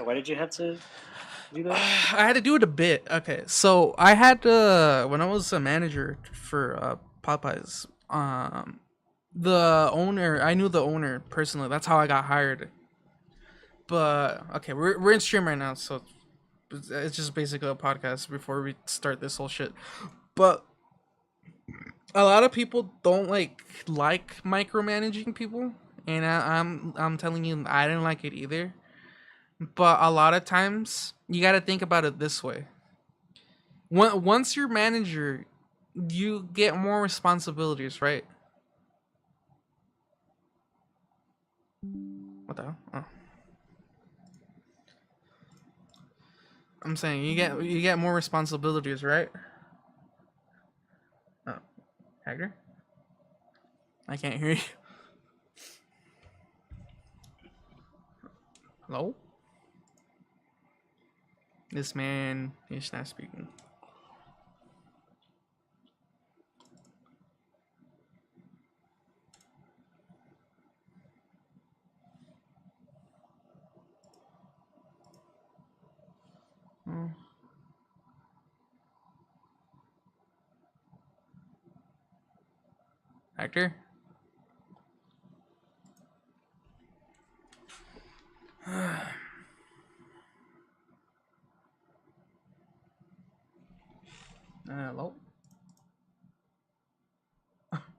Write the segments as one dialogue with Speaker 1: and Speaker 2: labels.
Speaker 1: Why did you have to do that?
Speaker 2: I had to do it a bit. Okay, so I had to when I was a manager for Popeyes. The owner, I knew the owner personally. That's how I got hired. But okay, we're in stream right now, so it's just basically a podcast before we start this whole shit. But a lot of people don't like micromanaging people, and I'm telling you, I didn't like it either. But a lot of times, you got to think about it this way: once you're manager, you get more responsibilities, right? What the hell? Oh. I'm saying you get more responsibilities, right? Oh, Hector, I can't hear you. Hello? This man is not speaking. Oh. Hector? Hello?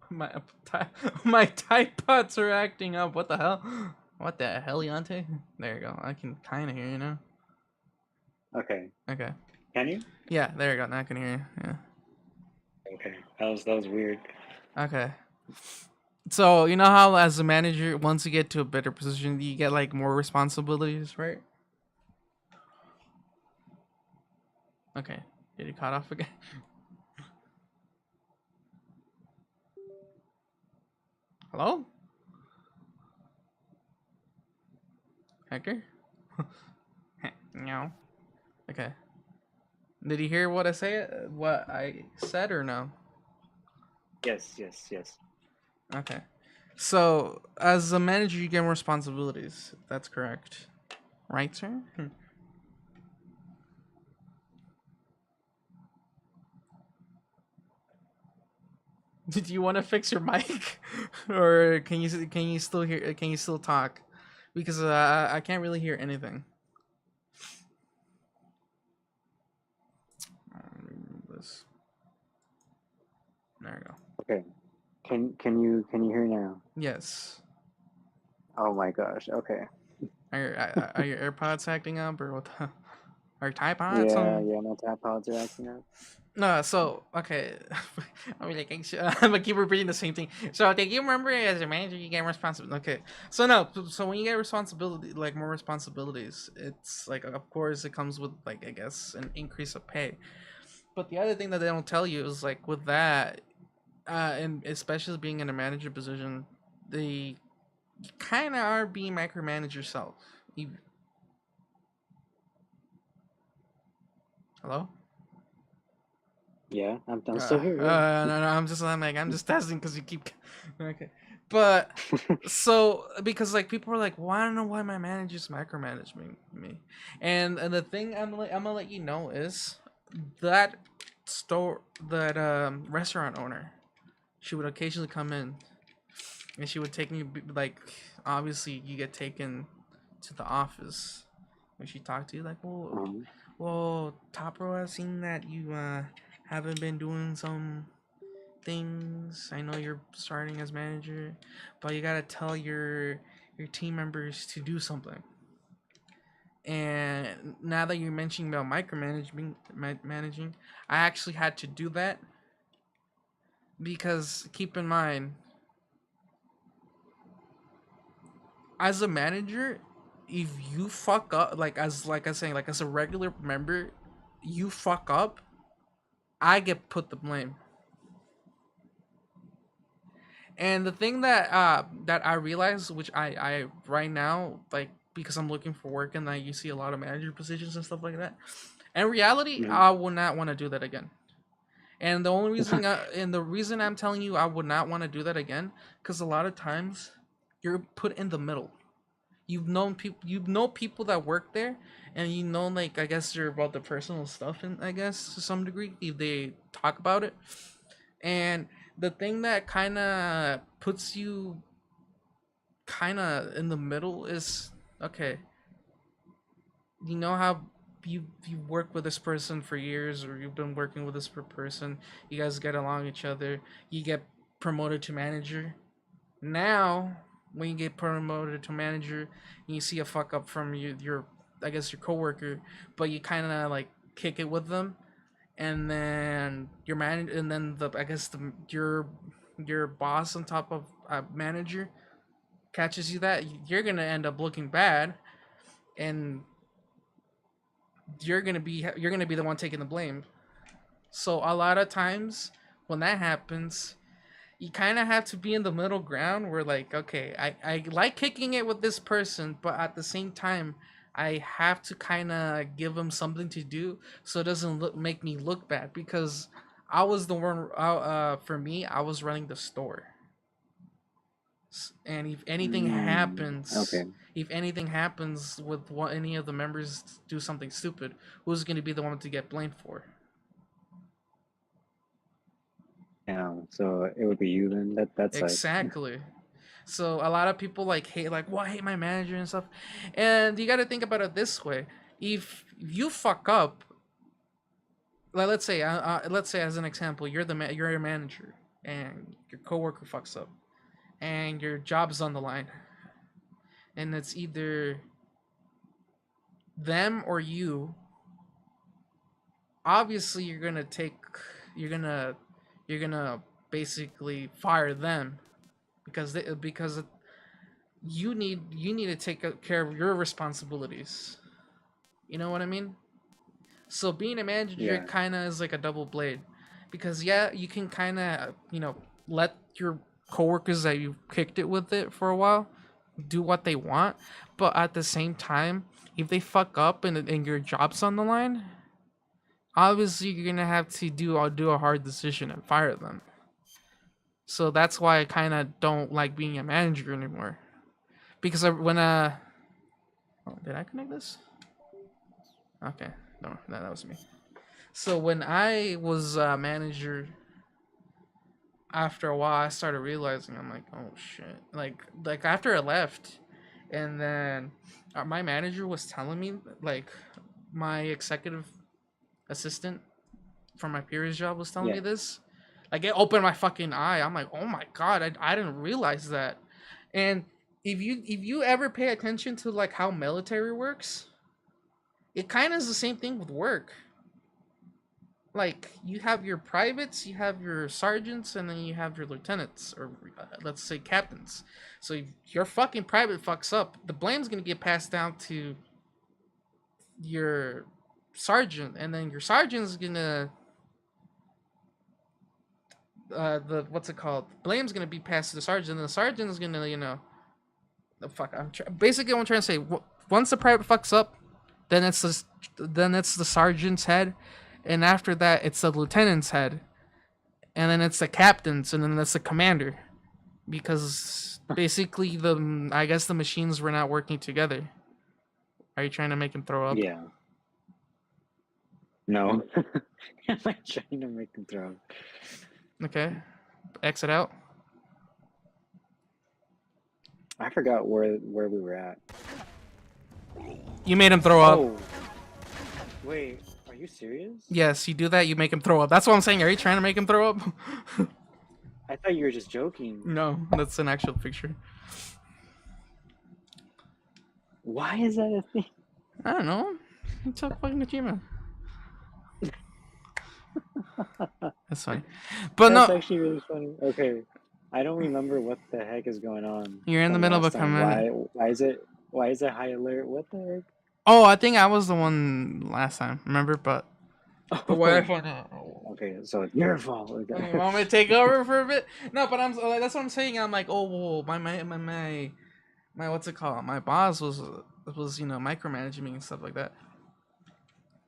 Speaker 2: my my Tide Pods are acting up. What the hell? What the heliante? There you go. I can kind of hear you now.
Speaker 1: Okay.
Speaker 2: Okay.
Speaker 1: Can you?
Speaker 2: Yeah, there you go. Now I can hear you. Yeah.
Speaker 1: Okay. That was weird.
Speaker 2: Okay. So you know how as a manager, once you get to a better position, you get like more responsibilities, right? Okay. Did he cut off again? Hello? Hector? No. Okay. Did he hear what I say? What I said or no?
Speaker 1: Yes. Yes. Yes.
Speaker 2: Okay. So as a manager, you get more responsibilities. That's correct, right, sir? Did you want to fix your mic, or can you still hear? Can you still talk? Because I can't really hear anything. This. There we go.
Speaker 1: Okay. Can you hear now?
Speaker 2: Yes.
Speaker 1: Oh my gosh. Okay.
Speaker 2: Are your AirPods acting up or what? Are iPods
Speaker 1: Yeah.
Speaker 2: on?
Speaker 1: Yeah. My tap pods are acting up.
Speaker 2: No, so okay. I mean, like I'm gonna keep repeating the same thing. So, okay, you remember as a manager, you get responsibility. Okay, so no, so when you get responsibility, like more responsibilities, it's like of course it comes with like I guess an increase of pay. But the other thing that they don't tell you is like with that, and especially being in a manager position, they kind of are being micromanage yourself. You, hello?
Speaker 1: Yeah. I'm still here. Yeah.
Speaker 2: No, I'm just testing because you keep. Okay, but so because like people are like, well, I don't know why my manager's micromanaging me, and the thing I'm gonna let you know is that that restaurant owner, she would occasionally come in and she would take me like obviously you get taken to the office when she talked to you like
Speaker 1: Um.
Speaker 2: Top Row, I've seen that you haven't been doing some things. I know you're starting as manager, but you gotta tell your team members to do something. And now that you're mentioning about micromanaging, managing, I actually had to do that because keep in mind, as a manager, if you fuck up, like I was saying, like as a regular member, you fuck up, I get put the blame. And the thing that I realized, which I right now like because I'm looking for work and like you see a lot of manager positions and stuff like that. In reality,
Speaker 1: Mhm.
Speaker 2: I will not want to do that again. And the reason I'm telling you I would not want to do that again, because a lot of times you're put in the middle. you know people that work there, and you know, like, I guess they're about the personal stuff, and I guess to some degree if they talk about it. And the thing that kind of puts you kind of in the middle is, okay, you know how you work with this person for years, or you've been working with this person, you guys get along each other, you get promoted to manager. Now when you get promoted to manager and you see a fuck up from your I guess your coworker, but you kind of like kick it with them, and then your man and then the I guess your boss on top of a manager catches you, that you're gonna end up looking bad, and you're gonna be the one taking the blame. So a lot of times when that happens, you kind of have to be in the middle ground where, like, okay, I like kicking it with this person, but at the same time I have to kind of give them something to do so it doesn't make me look bad, because I was the one, for me, I was running the store. And
Speaker 1: Okay.
Speaker 2: if anything happens with any of the members do something stupid, who's going to be the one to get blamed for?
Speaker 1: Yeah. So it would be you then. That sucks.
Speaker 2: Exactly. So a lot of people like hate, like, well, I hate my manager and stuff. And you got to think about it this way: if you fuck up, like, let's say as an example, you're a manager, and your coworker fucks up, and your job's on the line, and it's either them or you. Obviously, you're gonna you're gonna basically fire them, because you need to take care of your responsibilities. You know what I mean? So being a manager
Speaker 1: Yeah.
Speaker 2: kind of is like a double blade, because yeah, you can kind of, let your coworkers that you kicked it with it for a while do what they want, but at the same time, if they fuck up and your job's on the line, obviously you're gonna have to do a hard decision and fire them. So that's why I kind of don't like being a manager anymore, because when oh, did I connect this? Okay, no, that was me. So when I was manager, after a while, I started realizing, I'm like, oh shit. Like after I left, and then my manager was telling me, like, my executive assistant from my previous job was telling
Speaker 1: Yeah.
Speaker 2: me this. Like, it opened my fucking eye. I'm like, oh my god, I didn't realize that. And if you ever pay attention to like how military works, it kind of is the same thing with work. Like, you have your privates, you have your sergeants, and then you have your lieutenants, or let's say captains. So if your fucking private fucks up, the blame's gonna get passed down to your sergeant, and then your sergeant's gonna the what's it called? Blame's gonna be passed to the sergeant, and the sergeant's gonna, the fuck. Basically what I'm trying to say. Once the private fucks up, then it's the sergeant's head, and after that it's the lieutenant's head, and then it's the captain's, and then it's the commander, because basically I guess the machines were not working together. Are you trying to make him throw up?
Speaker 1: Yeah. No. Am I trying to make him throw?
Speaker 2: Okay, exit out.
Speaker 1: I forgot where we were at.
Speaker 2: You made him throw up.
Speaker 1: Oh. Wait. Are you serious?
Speaker 2: Yes, you do that, you make him throw up. That's what I'm saying. Are you trying to make him throw up?
Speaker 1: I thought you were just joking.
Speaker 2: No, that's an actual picture.
Speaker 1: Why is that a thing?
Speaker 2: I don't know. It's a fucking achievement. That's funny. But
Speaker 1: That's
Speaker 2: no,
Speaker 1: actually really funny. Okay. I don't remember what the heck is going on.
Speaker 2: you're in the middle of a command.
Speaker 1: Why is it high alert? What the heck?
Speaker 2: Oh, I think I was the one last time. Remember, but what I found out.
Speaker 1: Okay, so it's your fault.
Speaker 2: You want me to take over for a bit? No, but that's what I'm saying. I'm like, oh, whoa, my what's it called? My boss was micromanaging me and stuff like that.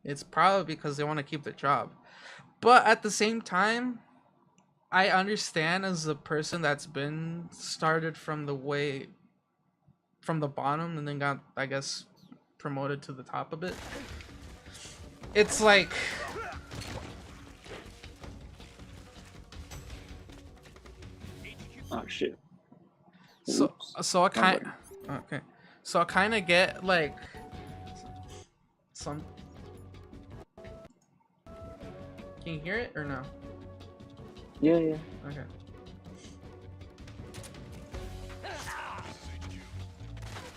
Speaker 2: It's probably because they want to keep their job, but at the same time, I understand as a person that's been started from the way from the bottom and then got, I guess, promoted to the top a bit. It's like,
Speaker 1: Oh shit.
Speaker 2: so
Speaker 1: Oops.
Speaker 2: so I kind
Speaker 1: button.
Speaker 2: okay, so I kind of get like some. Can you hear it or no?
Speaker 1: Yeah, yeah.
Speaker 2: Okay.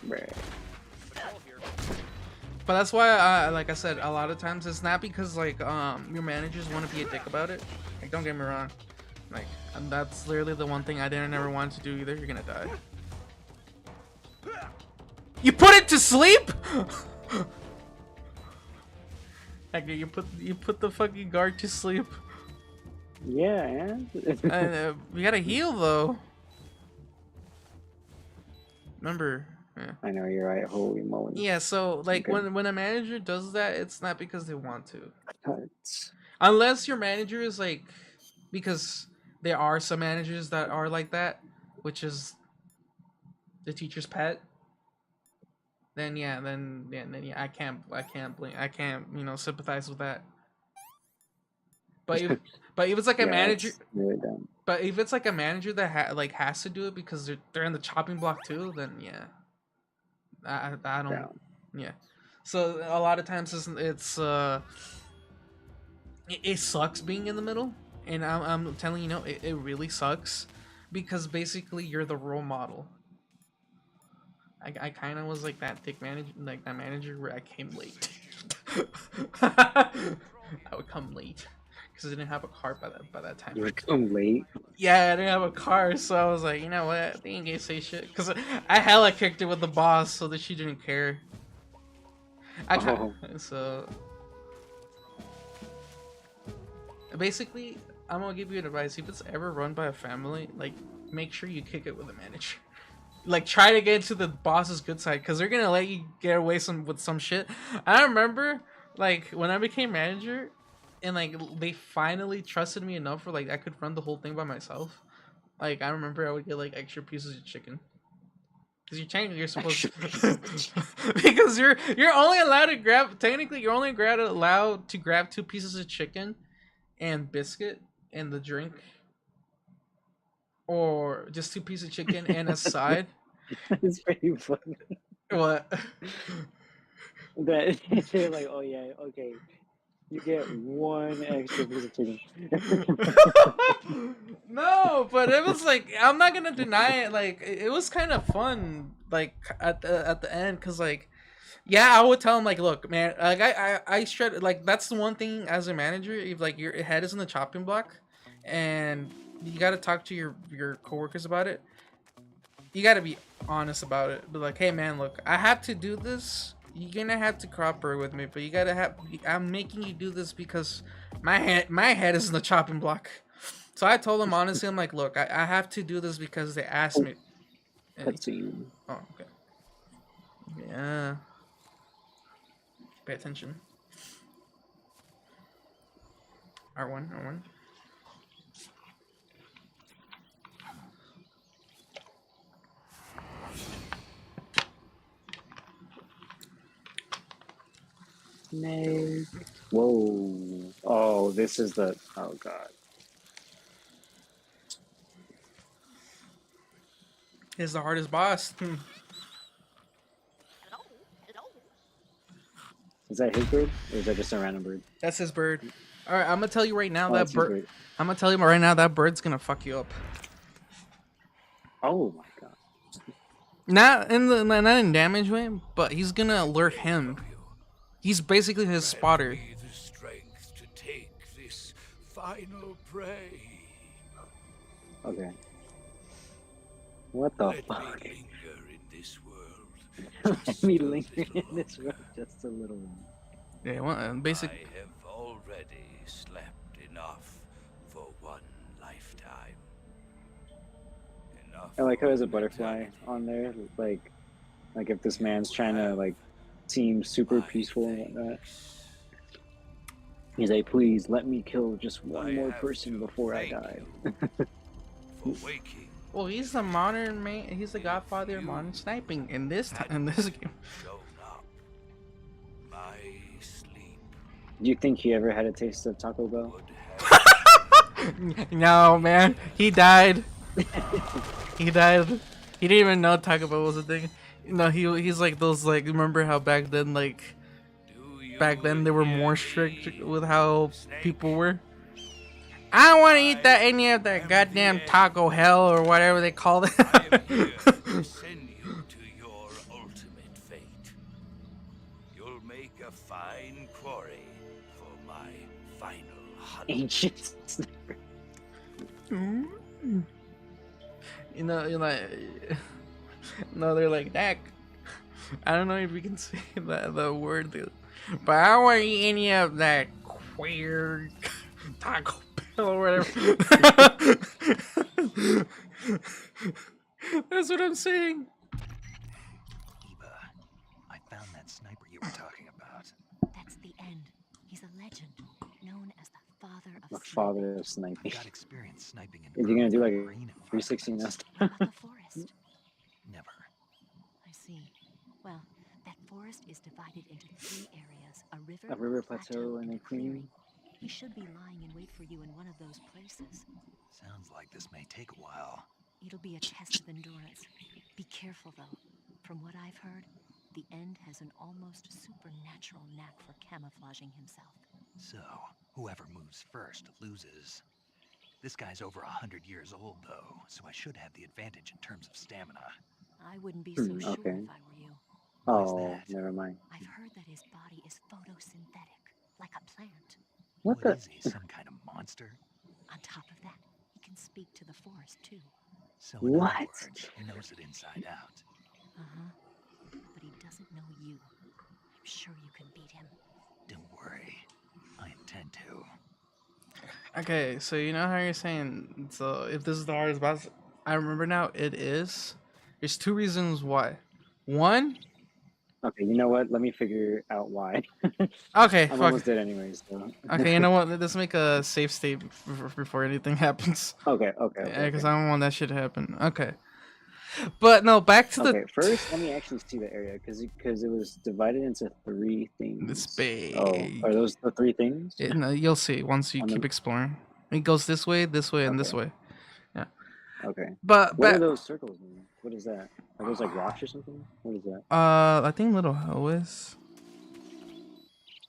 Speaker 1: Right.
Speaker 2: But that's why, like I said, a lot of times it's not because like your managers want to be a dick about it. Like, don't get me wrong, like, and that's literally the one thing I didn't ever want to do either. You're gonna die. You put it to sleep? Like, you put the fucking guard to sleep.
Speaker 1: Yeah, and
Speaker 2: We gotta heal though. Remember? Yeah.
Speaker 1: I know you're right. Holy moly.
Speaker 2: Yeah. So like
Speaker 1: Okay.
Speaker 2: when a manager does that, it's not because they want to.
Speaker 1: Cuts.
Speaker 2: Unless your manager is like, because there are some managers that are like that, which is the teacher's pet. Then yeah, I can't sympathize with that. But if it's like a
Speaker 1: Yeah,
Speaker 2: manager,
Speaker 1: that's really dumb.
Speaker 2: but if it's like a manager that has to do it because they're in the chopping block too, then yeah, I don't.
Speaker 1: Down.
Speaker 2: Yeah. So a lot of times it sucks being in the middle, and I'm telling you, it really sucks, because basically you're the role model. I kind of was like that manager where I came late. I would come late because I didn't have a car by that time.
Speaker 1: You would come late.
Speaker 2: Yeah, I didn't have a car, so I was like, you know what? They ain't gonna say shit, because I hella kicked it with the boss so that she didn't care. So basically, I'm gonna give you advice. If it's ever run by a family, like, make sure you kick it with a manager. Like, try to get into the boss's good side, because they're gonna let you get away with some shit. I remember, like, when I became manager, and like they finally trusted me enough where like I could run the whole thing by myself. Like, I remember I would get like extra pieces of chicken. Because you're supposed to. Because you're only allowed to grab. Technically, you're only allowed to grab 2 pieces of chicken, and biscuit, and the drink, or just 2 pieces of chicken and a side.
Speaker 1: It's pretty funny.
Speaker 2: What?
Speaker 1: That they're like, oh yeah, okay, you get 1 extra piece of chicken.
Speaker 2: No, but it was like, I'm not gonna deny it. Like, it was kind of fun. Like at the end, because like, yeah, I would tell him like, look, man, like I straight, like, that's the one thing as a manager. If like your head is in the chopping block, and you got to talk to your coworkers about it, you got to be honest about it. But like, hey man, look, I have to do this. You're gonna have to cooperate with me, but you gotta have. I'm making you do this because my head is in the chopping block. So I told him honestly, I'm like, look, I have to do this because they asked me.
Speaker 1: Cutscene.
Speaker 2: Oh, okay. Yeah. Pay attention. R1.
Speaker 1: Nay. Whoa. Oh, this is the. Oh god.
Speaker 2: He's the hardest boss.
Speaker 1: Is that his bird, or is that just a random bird?
Speaker 2: That's his bird. All right, I'm gonna tell you right now
Speaker 1: That's
Speaker 2: that
Speaker 1: his
Speaker 2: bird. I'm gonna tell you right now that bird's gonna fuck you up.
Speaker 1: Oh my god.
Speaker 2: Not in damage way, but he's gonna alert him. He's basically his spotter.
Speaker 3: The strength to take this final prey.
Speaker 1: Okay. What the
Speaker 3: Let
Speaker 1: fuck?
Speaker 3: me linger in this world.
Speaker 1: Let me linger in this world just a little while.
Speaker 2: Yeah, well, basically.
Speaker 3: I have already slept enough for 1 lifetime. Enough.
Speaker 1: I like how there's a
Speaker 3: for
Speaker 1: butterfly
Speaker 3: eternity.
Speaker 1: on there, like if this man's trying to like seem super
Speaker 3: My
Speaker 1: peaceful and whatnot.
Speaker 3: thanks.
Speaker 1: He's like, please let me kill just
Speaker 3: I
Speaker 1: one more
Speaker 3: have
Speaker 1: person
Speaker 3: to
Speaker 1: before I
Speaker 3: thank
Speaker 1: die.
Speaker 3: you for waking
Speaker 2: Well, he's the modern man. He's the godfather of modern sniping in this in this game.
Speaker 3: Shown up. My sleep
Speaker 1: Do you think he ever had a taste of Taco Bell?
Speaker 3: would have
Speaker 2: No, man, he died. He died. He didn't even know Taco Bell was a thing. No, he's like those like. Remember how back then they were more strict with how people were. I don't want to eat that any of that goddamn Taco Hell or whatever they call it.
Speaker 3: I am here to send you to your ultimate fate. You'll make a fine quarry for my final hunt.
Speaker 1: Ancient.
Speaker 2: You know, no, they're like that. I don't know if we can say the word, but I don't want to eat any of that queer Taco Bell or whatever. That's what I'm saying.
Speaker 4: Eva, I found that sniper you were talking about.
Speaker 5: That's the end. He's a legend, known as the father of
Speaker 1: The
Speaker 5: sniping.
Speaker 1: father of
Speaker 4: I
Speaker 1: sniping.
Speaker 4: got experience sniping in
Speaker 1: Is he gonna do like
Speaker 4: urban green
Speaker 1: a 360
Speaker 4: environments.
Speaker 1: nest?
Speaker 5: How about the forest?
Speaker 4: Never.
Speaker 5: I see. Well, that forest is divided into 3 areas: a river,
Speaker 1: A river, plateau, and a
Speaker 5: clearing.
Speaker 1: cream.
Speaker 5: He should be lying in wait for you in one of those places.
Speaker 4: Sounds like this may take a while.
Speaker 5: It'll be a test of endurance. Be careful, though. From what I've heard, the End has an almost supernatural knack for camouflaging himself.
Speaker 4: So, whoever moves first loses. This guy's over 100 years old, though, so I should have the advantage in terms of stamina.
Speaker 5: I wouldn't be so sure
Speaker 1: Okay.
Speaker 5: if I were you.
Speaker 1: Oh,
Speaker 4: that?
Speaker 1: never mind.
Speaker 5: I've heard that his body is photosynthetic, like a plant.
Speaker 1: What the?
Speaker 4: Is he, some kind of monster?
Speaker 5: On top of that, he can speak to the forest, too.
Speaker 4: So in other
Speaker 1: What?
Speaker 4: words, he knows it inside out.
Speaker 5: Uh-huh. But he doesn't know you. I'm sure you can beat him.
Speaker 4: Don't worry. I intend to.
Speaker 2: Okay, so you know how you're saying, so if this is the hardest boss, I remember now it is. There's 2 reasons why. One,
Speaker 1: Okay, you know what? Let me figure out why.
Speaker 2: okay,
Speaker 1: I'm
Speaker 2: fuck.
Speaker 1: almost dead anyways. So.
Speaker 2: Okay, you know what? Let's make a safe state before anything happens.
Speaker 1: Okay.
Speaker 2: Yeah, because I don't want that shit to happen. Okay. But no, back to
Speaker 1: Okay,
Speaker 2: the
Speaker 1: first let me actually see the area because it was divided into 3 things.
Speaker 2: space.
Speaker 1: Oh, are those the 3 things?
Speaker 2: No, you'll see once you
Speaker 1: On
Speaker 2: keep
Speaker 1: the-
Speaker 2: exploring. It goes this way, and this
Speaker 1: Okay.
Speaker 2: way.
Speaker 1: Okay.
Speaker 2: But
Speaker 1: What are those circles mean? What is that? Are those like rocks or something? What is that?
Speaker 2: I think little hell is.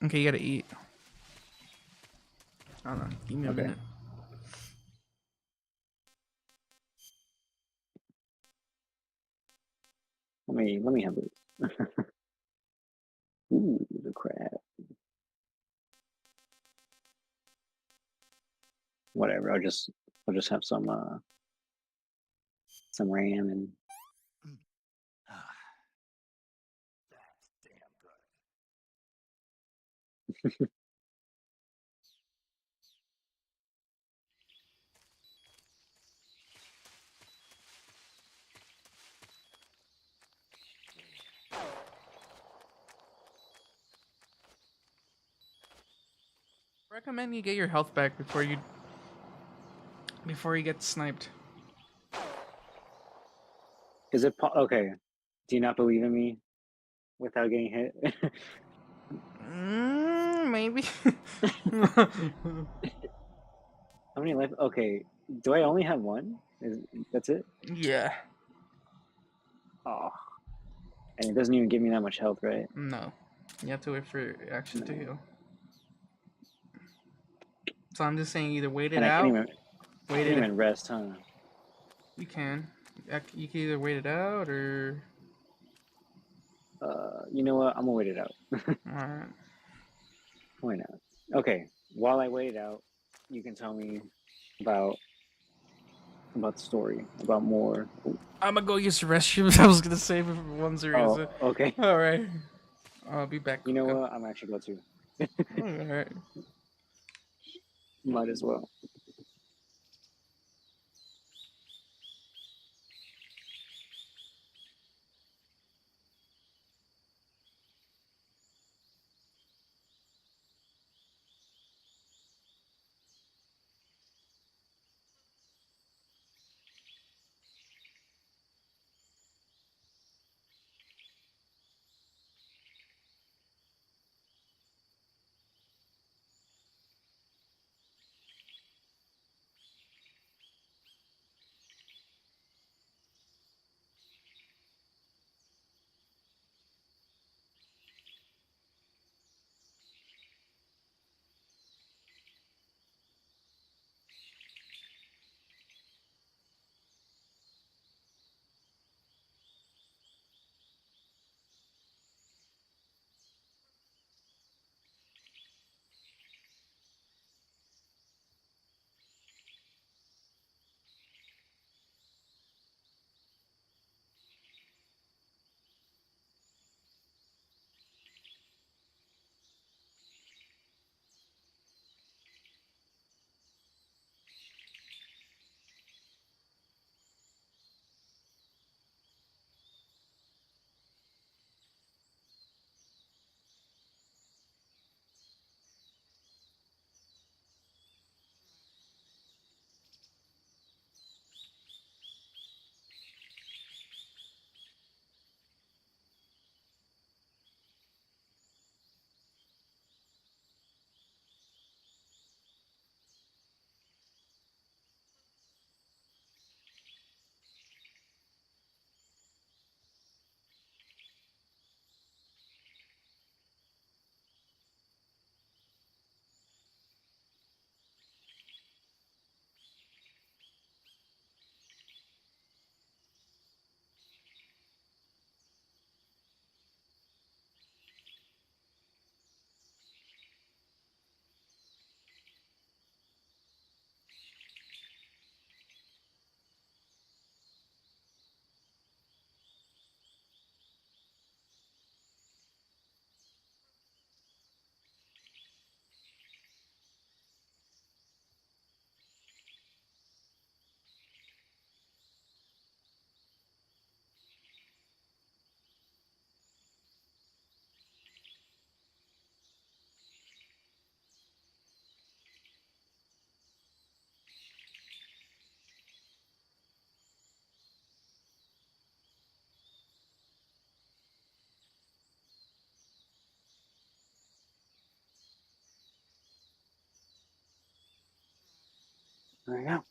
Speaker 2: Okay, you gotta eat. Hold on, give me a
Speaker 1: Okay.
Speaker 2: minute.
Speaker 1: Let me have this. Ooh, the crab. Whatever. I'll just have some ram and
Speaker 4: Ah, that's damn good.
Speaker 2: Recommend you get your health back before you get sniped.
Speaker 1: is it okay? Do you not believe in me without getting hit?
Speaker 2: Maybe.
Speaker 1: How many life? Okay, do I only have one? That's it?
Speaker 2: Yeah.
Speaker 1: Oh, and it doesn't even give me that much health, right?
Speaker 2: No. You have to wait for action to heal. So I'm just saying, either wait it
Speaker 1: And I
Speaker 2: out.
Speaker 1: can't
Speaker 2: Wait it.
Speaker 1: even rest, huh?
Speaker 2: You can. You can either wait it out or.
Speaker 1: You know what? I'm gonna wait it out.
Speaker 2: Alright.
Speaker 1: Why not? Okay, while I wait it out, you can tell me about the story, about more.
Speaker 2: I'm gonna go use the restroom. I was gonna save it for one series.
Speaker 1: Oh, okay.
Speaker 2: Alright. I'll be back.
Speaker 1: You know what? I'm actually going to.
Speaker 2: Alright.
Speaker 1: Might as well. There we go.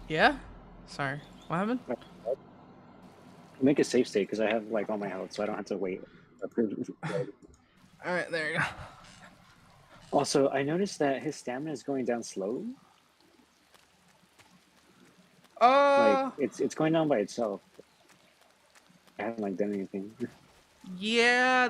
Speaker 2: Yeah? Sorry. What happened?
Speaker 1: Make a safe state because I have like all my health, so I don't have to wait.
Speaker 2: Alright, there you go.
Speaker 1: Also, I noticed that his stamina is going down slowly. Like it's going down by itself. I haven't like done anything.
Speaker 2: Yeah,